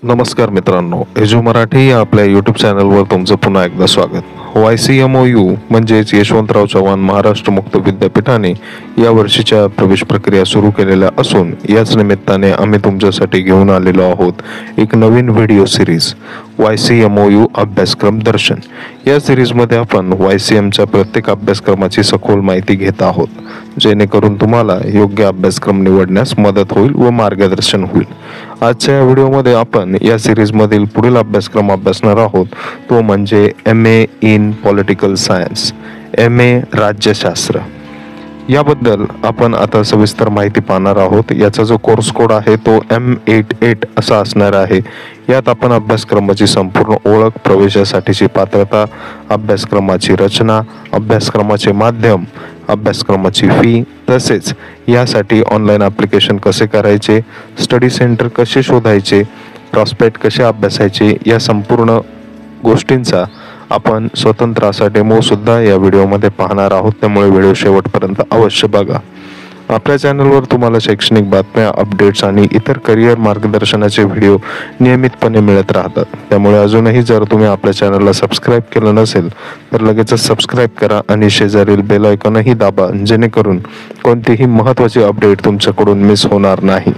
नमस्कार मित्रांनो, एजू मराठी या आपल्या यूट्यूब चॅनलवर तुमचं पुन्हा एकदा स्वागत. YCMOU म्हणजेच यशवंतराव चव्हाण महाराष्ट्र मुक्त विद्यापीठाने या वर्षीच्या प्रवेश प्रक्रिया सुरू केलेल्या असून याच निमित्ताने आम्ही तुमच्यासाठी घेऊन आलेलो आहोत एक नवीन व्हिडिओ सिरीज YCMOU अभ्यासक्रम दर्शन. या सिरीजमध्ये आपण YCMच्या प्रत्येक अभ्यासक्रमाची सखोल माहिती घेत आहोत, जेणेकरून तुम्हाला योग्य अभ्यासक्रम निवडण्यास मदत होईल व मार्गदर्शन होईल. आजच्या या व्हिडिओमध्ये आपण या सिरीजमधील पुढील अभ्यासक्रम अभ्यासणार आहोत, तो म्हणजे MA in political science, MA राज्यशास्त्र. याबद्दल आपण आता सविस्तर माहिती पाहणार आहोत. याचा जो कोर्स कोड आहे तो M88 असा असणार आहे. यात आपण अभ्यासक्रमाची संपूर्ण ओळख, प्रवेशासाठीची पात्रता, अभ्यासक्रमाची रचना, अभ्यासक्रमाचे माध्यम, अभ्यासक्रमाची फी, तसेच यासाठी ऑनलाईन ॲप्लिकेशन कसे करायचे, स्टडी सेंटर कसे शोधायचे, प्रॉस्पेक्ट कसे अभ्यासायचे, या संपूर्ण गोष्टींचा आपण स्वतंत्र असा डेमो सुद्धा या व्हिडिओमध्ये पाहणार आहोत. त्यामुळे व्हिडिओ शेवटपर्यंत अवश्य बघा. आपल्या चॅनलवर तुम्हाला शैक्षणिक बातम्या, अपडेट्स आणि इतर करिअर मार्गदर्शनाचे व्हिडिओ नियमितपणे मिळत राहतात. त्यामुळे अजूनही जर तुम्ही आपल्या चॅनलला सबस्क्राईब केलं नसेल तर लगेचच सबस्क्राईब करा आणि शेजारील बेल आयकॉनही दाबा, जेणेकरून कोणतीही महत्त्वाची अपडेट तुमच्याकडून मिस होणार नाही.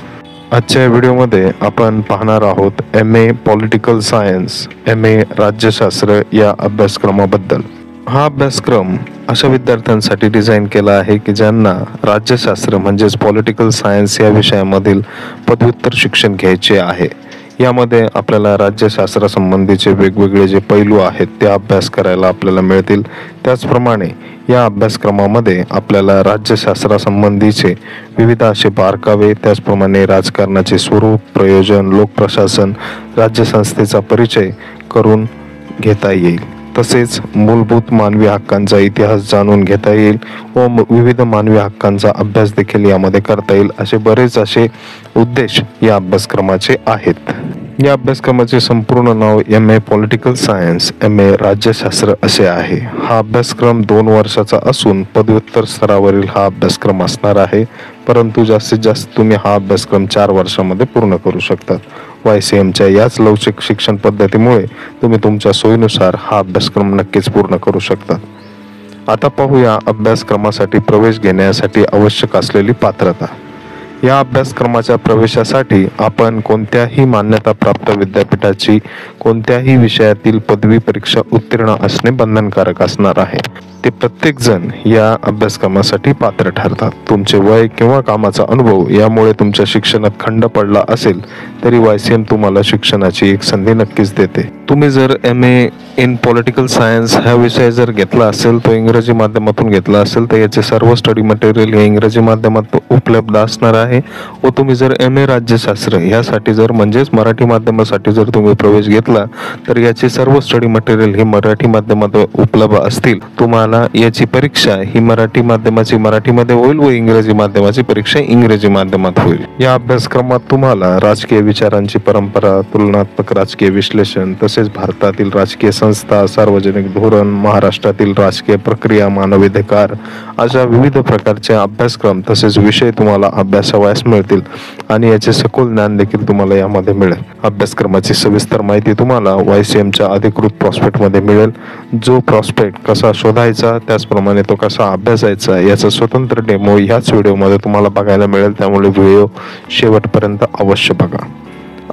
आजच्या व्हिडिओमध्ये आपण पाहणार आहोत MA पॉलिटिकल सायन्स, MA राज्यशास्त्र या अभ्यासक्रमाबद्दल. हा अभ्यासक्रम अशा विद्यार्थ्यांसाठी डिझाईन केला आहे की ज्यांना राज्यशास्त्र म्हणजेच पॉलिटिकल सायन्स या विषयामधील पदव्युत्तर शिक्षण घ्यायचे आहे. यामध्ये आपल्याला राज्यशास्त्रासंबंधीचे वेगवेगळे जे पैलू आहेत ते अभ्यास करायला आपल्याला मिळतील. त्याचप्रमाणे या अभ्यासक्रमामध्ये आपल्याला राज्यशास्त्रासंबंधीचे विविध असे बारकावे, त्याचप्रमाणे राजकारणाचे स्वरूप, प्रयोजन, लोकप्रशासन, राज्यसंस्थेचा परिचय करून घेता येईल. तसेच मूलभूत मानवी हक्कांचा इतिहास जाणून घेता येईल व विविध मानवी हक्कांचा अभ्यास देखील यामध्ये करता येईल. असे बरेच असे उद्देश या अभ्यासक्रमाचे आहेत. या अभ्यासक्रमाचे संपूर्ण नाव MA पॉलिटिकल सायन्स, MA राज्यशास्त्र असे आहे. हा अभ्यासक्रम 2 वर्षाचा असून पदव्युत्तर स्तरावरील हा अभ्यासक्रम असणार आहे. परंतु जास्तीत जास्त तुम्ही हा अभ्यासक्रम 4 वर्षामध्ये पूर्ण करू शकतात. YCMच्या याच लवचिक शिक्षण पद्धतीमुळे तुम्ही तुमच्या सोयीनुसार हा अभ्यासक्रम नक्कीच पूर्ण करू शकतात. आता पाहूया अभ्यासक्रमासाठी प्रवेश घेण्यासाठी आवश्यक असलेली पात्रता. या अभ्यासक्रमाच्या प्रवेशासाठी आपण कोणत्याही मान्यताप्राप्त विद्यापीठाची कोणत्याही विषयातील पदवी परीक्षा उत्तीर्ण असणे बंधनकारक असणार आहे. ते प्रत्येक जण या अभ्यासक्रमासाठी पात्र ठरतात. तुमचे वय किंवा कामाचा अनुभव यामुळे तुमच्या शिक्षणात खंड पडला असेल तरी YCM तुम्हाला शिक्षणाची एक संधी नक्कीच देते. तुम्ही जर MA इन पॉलिटिकल सायन्स हा विषय जर घेतला असेल, तो इंग्रजी माध्यमातून घेतला असेल, तर याचे सर्व स्टडी मटेरियल हे इंग्रजी माध्यमात उपलब्ध असणार आहे. व तुम्ही जर MA राज्यशास्त्र यासाठी जर म्हणजेच मराठी माध्यमासाठी जर तुम्ही प्रवेश घेतला तर याचे सर्व स्टडी मटेरियल हे मराठी माध्यमात उपलब्ध असतील. तुम्हाला याची परीक्षा ही मराठी माध्यमाची मराठीमध्ये होईल व इंग्रजी माध्यमाची परीक्षा इंग्रजी माध्यमात होईल. या अभ्यासक्रमात तुम्हाला राजकीय विचारांची परंपरा, तुलनात्मक राजकीय विश्लेषण, तसेच भारतातील राजकीय संस्था, सार्वजनिक धोरण, महाराष्ट्रातील राजकीय प्रक्रिया, मानवाधिकार अशा विविध प्रकारचे अभ्यासक्रम तसेच विषय तुम्हाला अभ्यासावयास मिळतील आणि याचे सखोल ज्ञान देखील तुम्हाला यामध्ये मिळेल. अभ्यासक्रमाची सविस्तर माहिती तुम्हाला YCMच्या अधिकृत प्रॉस्पेक्टमध्ये मिळेल. जो प्रॉस्पेक्ट कसा शोधायचा, त्याचप्रमाणे तो कसा अभ्यासायचा याचा स्वतंत्र डेमो ह्याच व्हिडिओमध्ये तुम्हाला बघायला मिळेल. त्यामुळे व्हिडिओ शेवटपर्यंत अवश्य बघा.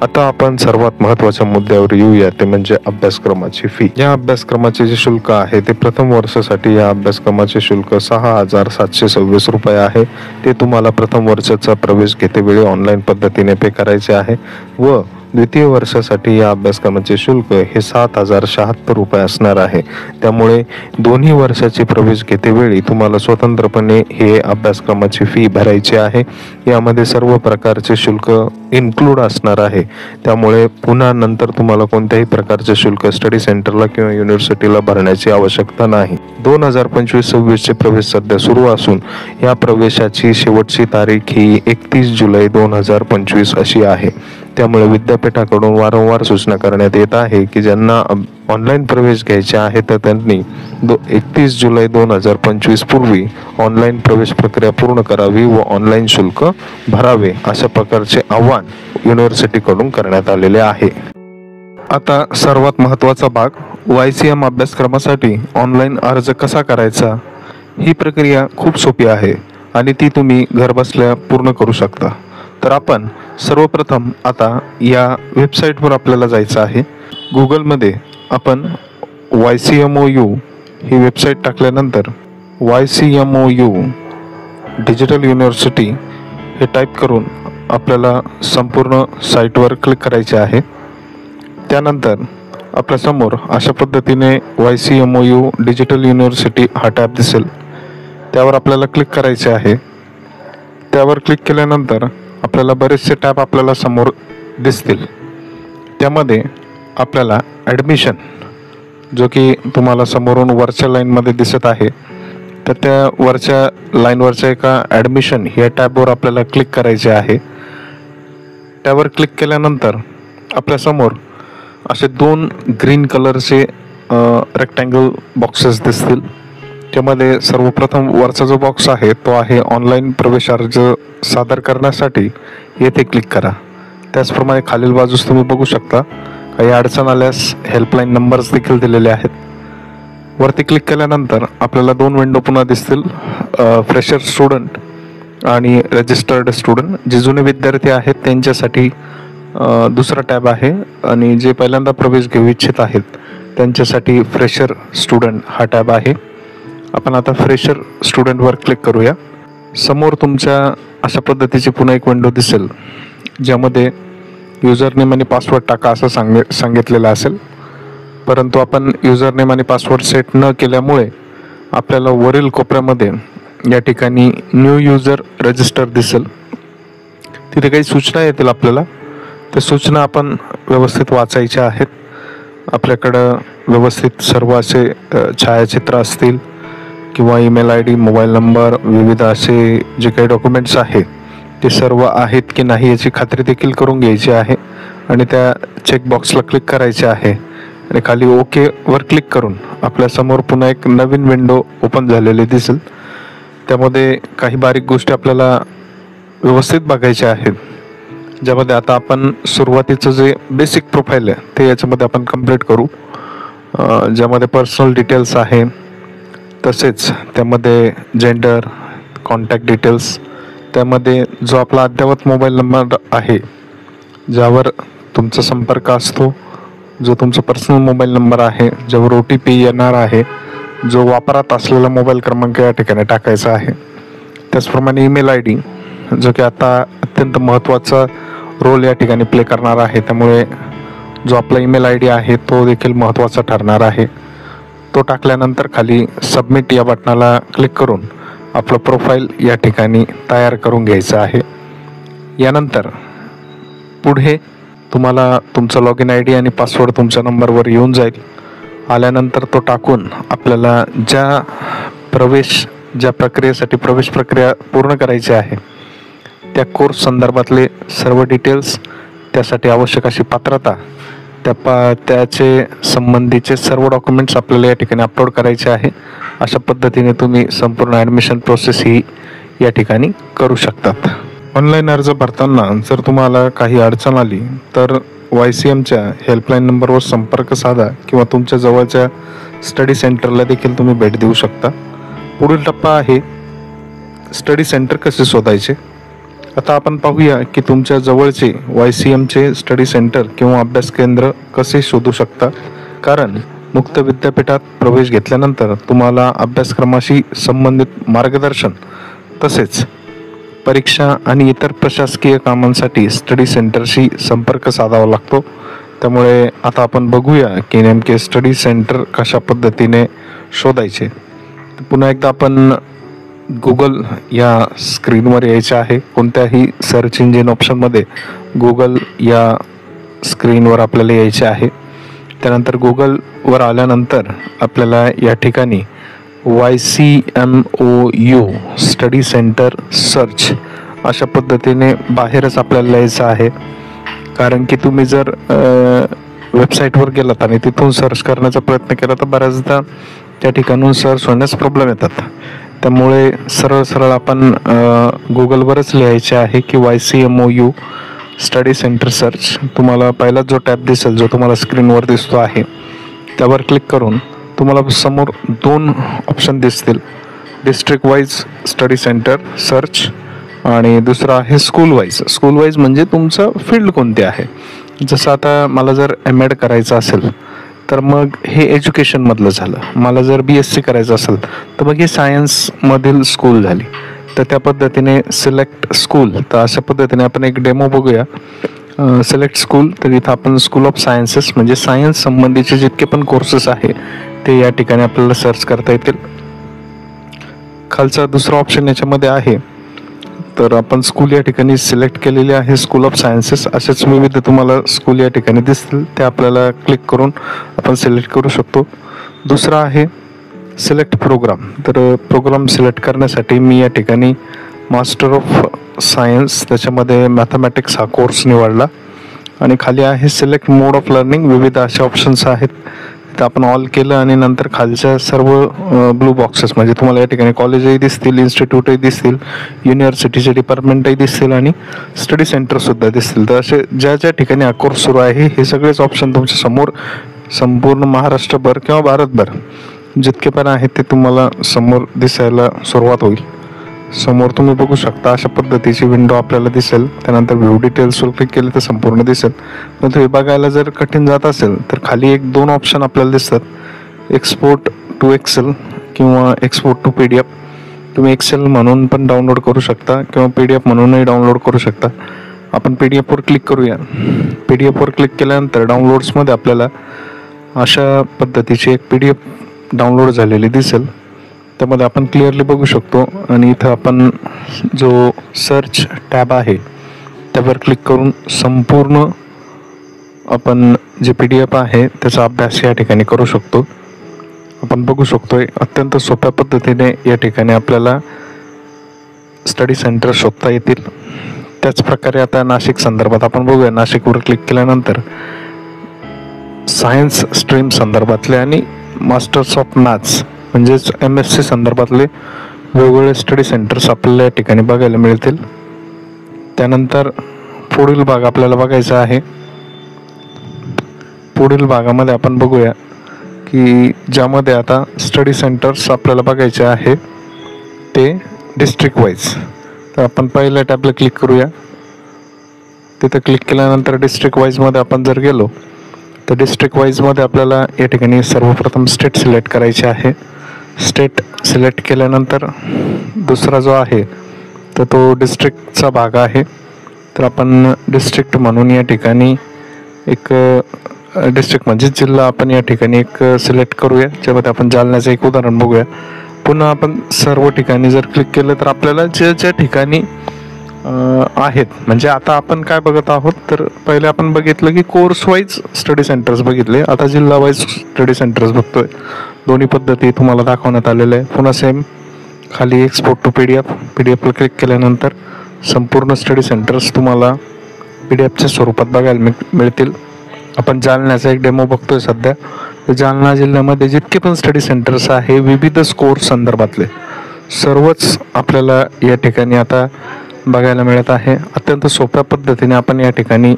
आता आपण सर्वात महत्त्वाच्या मुद्द्यावर येऊया, ते म्हणजे अभ्यासक्रमाची फी. या अभ्यासक्रमाचे जे शुल्क आहे ते प्रथम वर्षासाठी या अभ्यासक्रमाचे शुल्क 6,726 रुपये आहे. ते तुम्हाला प्रथम वर्षाचा प्रवेश घेतेवेळी ऑनलाईन पद्धतीने पे करायचे आहे व द्वितीय वर्षासाठी या अभ्यासक्रमाचे शुल्क हे 7,076 रुपये असणार आहे. त्यामुळे दोन्ही वर्षाची प्रवेश घेतेवेळी तुम्हाला स्वतंत्रपणे हे अभ्यासक्रमाची फी भरायची आहे. यामध्ये सर्व प्रकारचे शुल्क इन्क्लूड असणार आहे. त्यामुळे पुन्हा नंतर तुम्हाला कोणत्याही प्रकारचे शुल्क स्टडी सेंटरला किंवा युनिव्हर्सिटीला भरण्याची आवश्यकता नाही. 2025-26 प्रवेश सध्या सुरू असून या प्रवेशाची शेवटची तारीख ही 31 जुलै 2025 अशी आहे. त्यामुळे विद्यापीठाकडून वारंवार सूचना करण्यात येत आहे की ज्यांना ऑनलाईन प्रवेश घ्यायचे आहे तर त्यांनी 31 जुलै 2025 पूर्वी ऑनलाईन प्रवेश प्रक्रिया पूर्ण करावी व ऑनलाईन शुल्क भरावे, अशा प्रकारचे आवाहन युनिव्हर्सिटीकडून करण्यात आलेले आहे. आता सर्वात महत्त्वाचा भाग, YCM अभ्यासक्रमासाठी ऑनलाईन अर्ज कसा करायचा. ही प्रक्रिया खूप सोपी आहे आणि ती तुम्ही घरबसल्या पूर्ण करू शकता. तर आपण सर्वप्रथम आता या वेबसाईटवर आपल्याला जायचं आहे. गुगलमध्ये आपण YCMOU ही वेबसाईट टाकल्यानंतर YCMOU डिजिटल युनिव्हर्सिटी हे टाईप करून आपल्याला संपूर्ण साईटवर क्लिक करायचे आहे. त्यानंतर आपल्यासमोर अशा पद्धतीने YCMOU डिजिटल युनिव्हर्सिटी हा टॅब दिसेल. त्यावर आपल्याला क्लिक करायचे आहे. त्यावर क्लिक केल्यानंतर आपल्याला बरेचसे टॅब आपल्याला समोर दिसतील. त्यामध्ये आपल्याला ॲडमिशन, जो की तुम्हाला समोरून वरच्या लाईनमध्ये दिसत आहे, तर त्या वरच्या लाईनवरच्या एका ॲडमिशन या टॅबवर आपल्याला क्लिक करायचे आहे. त्यावर क्लिक केल्यानंतर आपल्यासमोर असे 2 ग्रीन कलरचे रेक्टँगल बॉक्सेस दिसतील. त्यामध्ये सर्वप्रथम वरचा जो बॉक्स आहे तो आहे ऑनलाईन प्रवेश अर्ज सादर करण्यासाठी, येथे क्लिक करा. त्याचप्रमाणे खालील बाजूस तुम्ही बघू शकता काही अडचण आल्यास हेल्पलाईन नंबर्स देखील दिलेले आहेत. वरती क्लिक केल्यानंतर आपल्याला 2 विंडो पुन्हा दिसतील, फ्रेशर स्टुडंट आणि रजिस्टर्ड स्टुडंट. जे जुने विद्यार्थी आहेत त्यांच्यासाठी दुसरा टॅब आहे आणि जे पहिल्यांदा प्रवेश घेऊ इच्छित आहेत त्यांच्यासाठी फ्रेशर स्टुडंट हा टॅब आहे. आपण आता फ्रेशर स्टुडंटवर क्लिक करूया. समोर तुमच्या अशा पद्धतीची पुन्हा एक विंडो दिसेल, ज्यामध्ये युजर नेम आणि पासवर्ड टाका असं सांगितलेलं असेल. परंतु आपण युजर नेम आणि पासवर्ड सेट न केल्यामुळे आपल्याला वरील कोपऱ्यामध्ये या ठिकाणी न्यू युजर रजिस्टर दिसेल. तिथे काही सूचना येतील आपल्याला. त्या सूचना आपण व्यवस्थित वाचायच्या आहेत. आपल्याकडं व्यवस्थित सर्व असे छायाचित्र असतील किंवा ईमेल ID, मोबाईल नंबर, विविध असे जे काही डॉक्युमेंट्स आहेत ते सर्व आहेत की नाही याची खात्री देखील करून घ्यायची आहे आणि त्या चेकबॉक्सला क्लिक करायचे आहे आणि खाली ओके वर क्लिक करून आपल्यासमोर पुन्हा एक नवीन विंडो ओपन झालेली दिसेल. त्यामध्ये काही बारीक गोष्टी आपल्याला व्यवस्थित बघायच्या आहेत, ज्यामध्ये आता आपण सुरुवातीचं जे बेसिक प्रोफाईल आहे ते याच्यामध्ये आपण कंप्लीट करू, ज्यामध्ये पर्सनल डिटेल्स आहे, तसेच त्यामध्ये जेंडर, कॉन्टॅक्ट डिटेल्स, त्यामध्ये जो आपला अद्ययावत मोबाईल नंबर आहे ज्यावर तुमचा संपर्क असतो, जो तुमचा पर्सनल मोबाईल नंबर आहे, ज्यावर OTP येणार आहे, जो वापरात असलेला मोबाईल क्रमांक या ठिकाणी टाकायचा आहे. त्याचप्रमाणे ईमेल ID, जो की आता अत्यंत महत्त्वाचा रोल या ठिकाणी प्ले करणार आहे, त्यामुळे जो आपला ईमेल ID आहे तो देखील महत्त्वाचा ठरणार आहे. तो टाकल्यानंतर खाली सबमिट या बटनाला क्लिक करून आपलं प्रोफाईल या ठिकाणी तयार करून घ्यायचं आहे. यानंतर पुढे तुम्हाला तुमचा लॉगिन ID आणि पासवर्ड तुमच्या नंबरवर येऊन जाईल. आल्यानंतर तो टाकून आपल्याला ज्या प्रक्रियेसाठी प्रवेश प्रक्रिया पूर्ण करायची आहे त्या कोर्स संदर्भातले सर्व डिटेल्स, त्यासाठी आवश्यक अशी पात्रता, त्याचे संबंधीचे सर्व डॉक्युमेंट्स आपल्याला या ठिकाणी अपलोड करायचे आहे. अशा पद्धतीने तुम्ही संपूर्ण ॲडमिशन प्रोसेस ही या ठिकाणी करू शकतात. ऑनलाईन अर्ज भरताना जर तुम्हाला काही अडचण आली तर YCMच्या हेल्पलाईन नंबरवर संपर्क साधा किंवा तुमच्या जवळच्या स्टडी सेंटरला देखील तुम्ही भेट देऊ शकता. पुढील टप्पा आहे स्टडी सेंटर कसे शोधायचे. आता आपण पाहूया की तुमच्या जवळचे YCMचे स्टडी सेंटर किंवा अभ्यास केंद्र कसे शोधू शकता. कारण मुक्त विद्यापीठात प्रवेश घेतल्यानंतर तुम्हाला अभ्यासक्रमाशी संबंधित मार्गदर्शन तसेच परीक्षा आणि इतर प्रशासकीय कामांसाठी स्टडी सेंटरशी संपर्क साधावा लागतो. त्यामुळे आता आपण बघूया की नेमके स्टडी सेंटर कशा पद्धतीने शोधायचे. पुन्हा एकदा आपण गुगल या स्क्रीनवर यायचे आहे. कोणत्याही सर्च इंजिन ऑप्शनमध्ये गुगल या स्क्रीनवर आपल्याला यायचे आहे. त्यानंतर गुगलवर आल्यानंतर आपल्याला या ठिकाणी YCMOU स्टडी सेंटर सर्च अशा पद्धतीने बाहेरच आपल्याला यायचं आहे. कारण की तुम्ही जर वेबसाईटवर गेलात आणि तिथून सर्च करण्याचा प्रयत्न केला तर बऱ्याचदा त्या ठिकाणून सर्च होण्यास प्रॉब्लेम येतात. त्यामुळे सरळ आपण गुगलवरच लिहायचे आहे की YCMOU स्टडी सेंटर सर्च. तुम्हाला पहिला जो टॅब दिसेल, जो तुम्हाला स्क्रीनवर दिसतो आहे, त्यावर क्लिक करून तुम्हाला समोर 2 ऑप्शन दिसतील. District wise study centre search आणि दुसरा आहे स्कूल वाईज म्हणजे तुमचं फील्ड कोणते आहे. जसं आता मला जर MAd करायचं असेल तर मग हे एज्युकेशनमधलं झालं. मला जर BSc करायचं असेल तर मग हे सायन्समधील स्कूल झाली. तर त्या पद्धतीने सिलेक्ट स्कूल, तर अशा पद्धतीने आपण एक डेमो बघूया. सिलेक्ट स्कूल, तर इथं आपण स्कूल ऑफ सायन्सेस म्हणजे सायन्स संबंधीचे जितके पण कोर्सेस आहे ते या ठिकाणी आपल्याला सर्च करता येतील. खालचा दुसरा ऑप्शन याच्यामध्ये आहे, तर आपण स्कूल या ठिकाणी सिलेक्ट केलेली आहे, स्कूल ऑफ सायन्सेस. असेच विविध तुम्हाला स्कूल या ठिकाणी दिसतील, ते आपल्याला क्लिक करून आपण सिलेक्ट करू शकतो. दुसरा आहे सिलेक्ट प्रोग्राम. तर प्रोग्राम सिलेक्ट करण्यासाठी मी या ठिकाणी मास्टर ऑफ सायन्स, त्याच्यामध्ये मॅथमॅटिक्स हा कोर्स निवडला आणि खाली आहे सिलेक्ट मोड ऑफ लर्निंग. विविध असे ऑप्शन्स आहेत, तर आपण ऑल केलं आणि नंतर खालच्या सर्व ब्लू बॉक्सेस म्हणजे तुम्हाला या ठिकाणी कॉलेजही दिसतील, इन्स्टिट्यूटही दिसतील, युनिव्हर्सिटीचे डिपार्टमेंटही दिसतील आणि स्टडी सेंटरसुद्धा दिसतील. तर असे ज्या ठिकाणी हा कोर्स सुरू आहे हे सगळेच ऑप्शन तुमच्या समोर संपूर्ण महाराष्ट्रभर किंवा भारतभर जितके पण आहेत ते तुम्हाला समोर दिसायला सुरुवात होईल. समोर तुम्ही बघू शकता अशा पद्धतीची विंडो आपल्याला दिसेल. त्यानंतर व्ह्यू डिटेल्सवर क्लिक केले तर संपूर्ण दिसेल. परंतु हे बघायला जर कठीण जात असेल तर खाली 1-2 ऑप्शन आपल्याला दिसतात. एक्सपोर्ट टू एक्सेल किंवा एक्सपोर्ट टू PDF. तुम्ही एक्सेल म्हणून पण डाउनलोड करू शकता किंवा PDF म्हणूनही डाउनलोड करू शकता. आपण PDFवर क्लिक करूया. PDFवर क्लिक केल्यानंतर डाउनलोड्समध्ये आपल्याला अशा पद्धतीची एक PDF डाउनलोड झालेली दिसेल. त्यामध्ये आपण क्लिअरली बघू शकतो आणि इथं आपण जो सर्च टॅब आहे त्यावर क्लिक करून संपूर्ण आपण जे PDF आहे त्याचा अभ्यास या ठिकाणी करू शकतो. आपण बघू शकतोय अत्यंत सोप्या पद्धतीने या ठिकाणी आपल्याला स्टडी सेंटर शोधता येतील. त्याचप्रकारे आता नाशिक संदर्भात आपण बघूया. नाशिकवर क्लिक केल्यानंतर सायन्स स्ट्रीम संदर्भातले आणि मास्टर्स ऑफ मॅथ्स म्हणजेच MSc संदर्भातले वेगवेगळे स्टडी सेंटर्स आपल्याला या ठिकाणी बघायला मिळतील. त्यानंतर पुढील भाग आपल्याला बघायचा आहे. पुढील भागामध्ये आपण बघूया की ज्यामध्ये आता स्टडी सेंटर्स आपल्याला बघायचे आहे ते डिस्ट्रिक्ट वाईज. तर आपण पहिल्या टॅबला क्लिक करूया. तिथे क्लिक केल्यानंतर डिस्ट्रिक्ट वाईजमध्ये आपण जर गेलो तर डिस्ट्रिक्ट वाईजमध्ये आपल्याला या ठिकाणी सर्वप्रथम स्टेट सिलेक्ट करायचे आहे. स्टेट सिलेक्ट केल्यानंतर दुसरा जो आहे तर तो डिस्ट्रिक्टचा भाग आहे. तर आपण डिस्ट्रिक्ट म्हणून या ठिकाणी एक डिस्ट्रिक्ट म्हणजे जिल्हा आपण या ठिकाणी एक सिलेक्ट करूया. ज्यामध्ये आपण जालन्याचं एक उदाहरण बघूया. पुन्हा आपण सर्व ठिकाणी जर क्लिक केलं तर आपल्याला ज्या ठिकाणी आहेत म्हणजे आता आपण काय बघत आहोत तर पहिले आपण बघितलं की कोर्स वाईज स्टडी सेंटर्स बघितले. आता जिल्हा वाईज स्टडी सेंटर्स बघतोय. दोन्ही पद्धती तुम्हाला दाखवण्यात आलेल्या आहे. पुन्हा सेम खाली एक्सपोर्ट टू PDFला क्लिक केल्यानंतर संपूर्ण स्टडी सेंटर्स तुम्हाला PDFच्या स्वरूपात बघायला मिळतील. आपण जालन्याचा एक डेमो बघतोय सध्या. तर जालना जिल्ह्यामध्ये जितके पण स्टडी सेंटर्स आहे विविध कोर्स संदर्भातले सर्वच आपल्याला या ठिकाणी आता बघायला मिळत आहे. अत्यंत सोप्या पद्धतीने आपण या ठिकाणी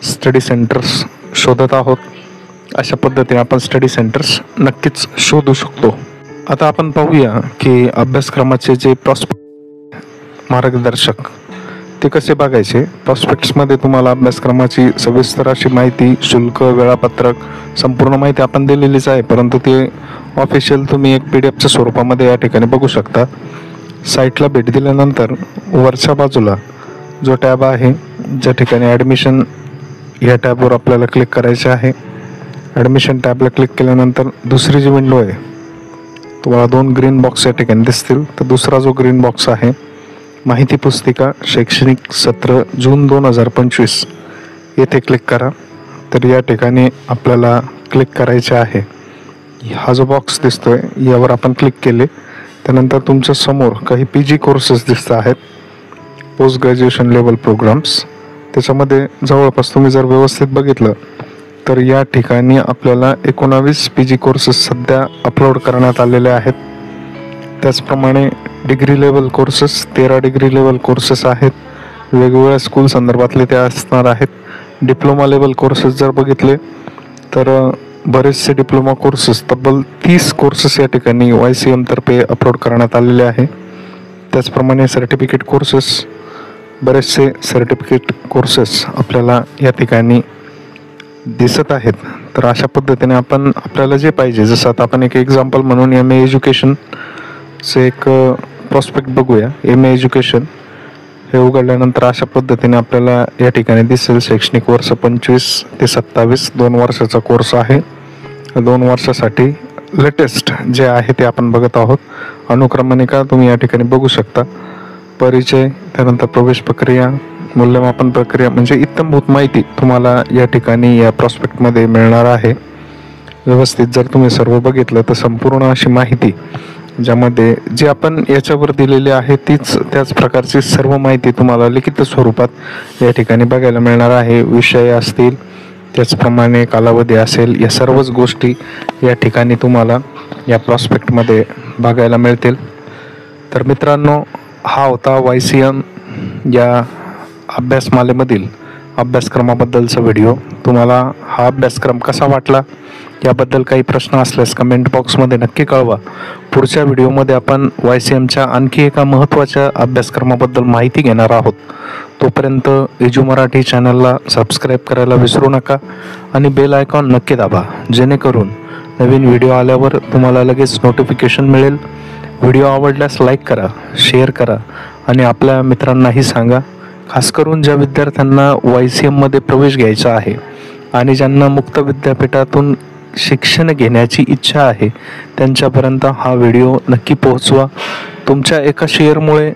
स्टडी सेंटर्स शोधत आहोत. अशा पद्धतीने आपण स्टडी सेंटर्स नक्कीच शोधू शकतो. आता आपण पाहूया की अभ्यासक्रमाचे जे प्रॉस्पेक्ट मार्गदर्शक ते कसे बघायचे. प्रॉस्पेक्ट्समध्ये तुम्हाला अभ्यासक्रमाची सविस्तर अशी माहिती, शुल्क, वेळापत्रक संपूर्ण माहिती आपण दिलेलीच आहे. परंतु ते ऑफिशियल तुम्ही एक PDFच्या स्वरूपामध्ये या ठिकाणी बघू शकता. साईटला भेट दिल्यानंतर वरच्या बाजूला जो टॅब आहे ज्या ठिकाणी ॲडमिशन या टॅबवर आपल्याला क्लिक करायचे आहे. ॲडमिशन टॅबला क्लिक केल्यानंतर दुसरी जी विंडो आहे तुम्हाला 2 ग्रीन बॉक्स या ठिकाणी दिसतील. तर दुसरा जो ग्रीन बॉक्स आहे माहिती पुस्तिका शैक्षणिक सत्र जून 2025 येथे क्लिक करा. तर या ठिकाणी आपल्याला क्लिक करायचे आहे. हा जो बॉक्स दिसतोय यावर आपण क्लिक केले त्यानंतर तुमच्या समोर काही PG कोर्सेस दिसत आहेत, पोस्ट ग्रॅज्युएशन लेवल प्रोग्राम्स. त्याच्यामध्ये जवळपास तुम्ही जर व्यवस्थित बघितलं तर या ठिकाणी आपल्याला 19 PG कोर्सेस सध्या अपलोड करण्यात आलेले आहेत. त्याचप्रमाणे degree level courses 13 degree level courses आहेत. वेगवेगळ्या स्कूल संदर्भातले ते असणार आहेत. डिप्लोमा लेवल कोर्सेस जर बघितले तर बरेचसे डिप्लोमा कोर्सेस तब्बल 30 कोर्सेस या ठिकाणी YCM तर्फे अपलोड करण्यात आलेले आहे. त्याचप्रमाणे सर्टिफिकेट कोर्सेस बरेचसे सर्टिफिकेट कोर्सेस आपल्याला या ठिकाणी दिसत आहेत. तर अशा पद्धतीने आपल्याला जे पाहिजे, जसं आता आपण एक एक्झाम्पल म्हणून MA एज्युकेशनचे एक प्रॉस्पेक्ट बघूया. MA एज्युकेशन हे उघडल्यानंतर अशा पद्धतीने आपल्याला या ठिकाणी दिसेल. शैक्षणिक वर्ष 25 ते 27 2 वर्षाचा कोर्स आहे. 2 वर्षासाठी लेटेस्ट जे आहे ते आपण बघत आहोत. अनुक्रमणिका तुम्ही या ठिकाणी बघू शकता. परिचय, त्यानंतर प्रवेश प्रक्रिया, मूल्यमापन प्रक्रिया, म्हणजे इत्थंभूत माहिती तुम्हाला या ठिकाणी या प्रॉस्पेक्टमध्ये मिळणार आहे. व्यवस्थित जर तुम्ही सर्व बघितलं तर संपूर्ण अशी माहिती, ज्यामध्ये जे आपण याच्यावर दिलेली आहे त्याच प्रकारची सर्व माहिती तुम्हाला लिखित स्वरूपात या ठिकाणी बघायला मिळणार आहे. विषय असतील, त्याचप्रमाणे कालावधी असेल, या सर्वच गोष्टी या ठिकाणी तुम्हाला या प्रॉस्पेक्टमध्ये बघायला मिळतील. तर मित्रांनो, हा होता YCM या अभ्यासमालेमधील अभ्यासक्रमाबद्दलचा व्हिडिओ. तुम्हाला हा अभ्यासक्रम कसा वाटला याबद्दल काही प्रश्न असल्यास कमेंट बॉक्समध्ये नक्की कळवा. पुढच्या व्हिडिओमध्ये आपण YCMच्या आणखी एका महत्त्वाच्या अभ्यासक्रमाबद्दल माहिती घेणार आहोत. तोपर्यंत एजू मराठी चॅनलला सबस्क्राईब करायला विसरू नका आणि बेल आयकॉन नक्की दाबा, जेणेकरून नवीन व्हिडिओ आल्यावर तुम्हाला लगेच नोटिफिकेशन मिळेल. व्हिडिओ आवडल्यास लाईक करा, शेअर करा आणि आपल्या मित्रांनाही सांगा. खास करून ज्या विद्यार्थ्यांना YCMमध्ये प्रवेश घ्यायचा आहे आणि ज्यांना मुक्त विद्यापीठातून शिक्षण घेण्याची इच्छा आहे, त्यांच्यापर्यंत हा व्हिडिओ नक्की पोहोचवा. तुमच्या एका शेअरमुळे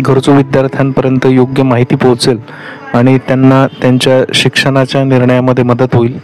गरजू विद्यार्थ्यांपर्यंत योग्य माहिती पोहोचेल आणि त्यांना त्यांच्या शिक्षणाच्या निर्णयामध्ये मदत होईल.